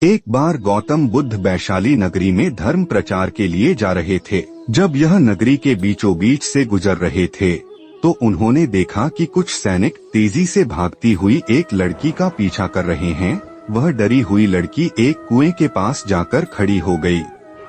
एक बार गौतम बुद्ध वैशाली नगरी में धर्म प्रचार के लिए जा रहे थे। जब यह नगरी के बीचों बीच से गुजर रहे थे तो उन्होंने देखा कि कुछ सैनिक तेजी से भागती हुई एक लड़की का पीछा कर रहे हैं। वह डरी हुई लड़की एक कुएं के पास जाकर खड़ी हो गई।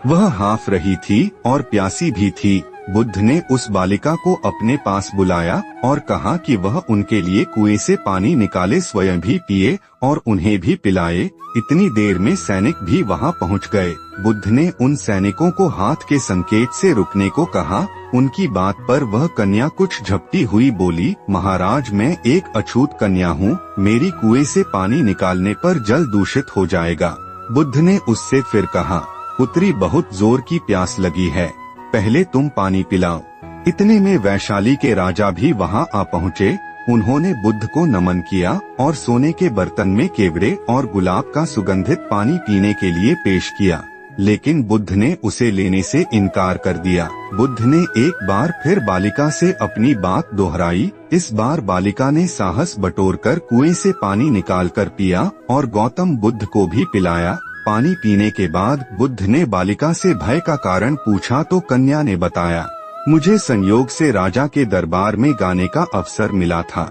वह हांफ रही थी और प्यासी भी थी। बुद्ध ने उस बालिका को अपने पास बुलाया और कहा कि वह उनके लिए कुएं से पानी निकाले, स्वयं भी पिए और उन्हें भी पिलाए। इतनी देर में सैनिक भी वहां पहुंच गए। बुद्ध ने उन सैनिकों को हाथ के संकेत से रुकने को कहा। उनकी बात पर वह कन्या कुछ झपटी हुई बोली, महाराज, मैं एक अछूत कन्या हूँ। मेरी कुएं से पानी निकालने पर जल दूषित हो जाएगा। बुद्ध ने उससे फिर कहा, पुत्री, बहुत जोर की प्यास लगी है, पहले तुम पानी पिलाओ। इतने में वैशाली के राजा भी वहां आ पहुँचे। उन्होंने बुद्ध को नमन किया और सोने के बर्तन में केवड़े और गुलाब का सुगंधित पानी पीने के लिए पेश किया, लेकिन बुद्ध ने उसे लेने से इनकार कर दिया। बुद्ध ने एक बार फिर बालिका से अपनी बात दोहराई। इस बार बालिका ने साहस बटोरकर कुएं से पानी निकालकर पिया और गौतम बुद्ध को भी पिलाया। पानी पीने के बाद बुद्ध ने बालिका से भय का कारण पूछा तो कन्या ने बताया, मुझे संयोग से राजा के दरबार में गाने का अवसर मिला था।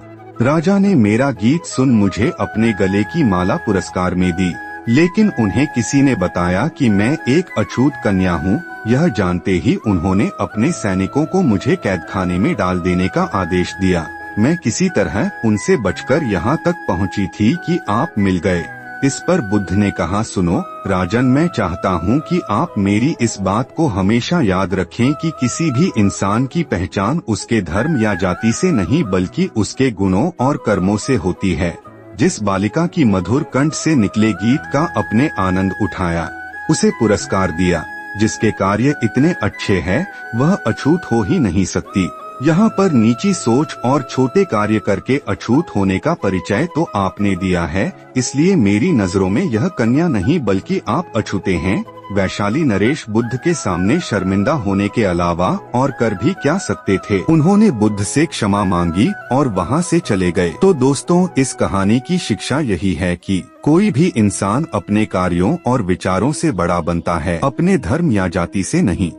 राजा ने मेरा गीत सुन मुझे अपने गले की माला पुरस्कार में दी, लेकिन उन्हें किसी ने बताया कि मैं एक अछूत कन्या हूँ। यह जानते ही उन्होंने अपने सैनिकों को मुझे कैदखाने में डाल देने का आदेश दिया। मैं किसी तरह उनसे बचकर यहाँ तक पहुँची थी कि आप मिल गए। इस पर बुद्ध ने कहा, सुनो राजन, मैं चाहता हूँ कि आप मेरी इस बात को हमेशा याद रखें कि किसी भी इंसान की पहचान उसके धर्म या जाति से नहीं बल्कि उसके गुणों और कर्मों से होती है। जिस बालिका की मधुर कंठ से निकले गीत का अपने आनंद उठाया, उसे पुरस्कार दिया। जिसके कार्य इतने अच्छे हैं वह अछूत हो ही नहीं सकती। यहाँ पर नीची सोच और छोटे कार्य करके अछूत होने का परिचय तो आपने दिया है, इसलिए मेरी नजरों में यह कन्या नहीं बल्कि आप अछूते हैं। वैशाली नरेश बुद्ध के सामने शर्मिंदा होने के अलावा और कर भी क्या सकते थे। उन्होंने बुद्ध से क्षमा मांगी और वहाँ से चले गए। तो दोस्तों, इस कहानी की शिक्षा यही है कि कोई भी इंसान अपने कार्यों और विचारों से बड़ा बनता है, अपने धर्म या जाति से नहीं।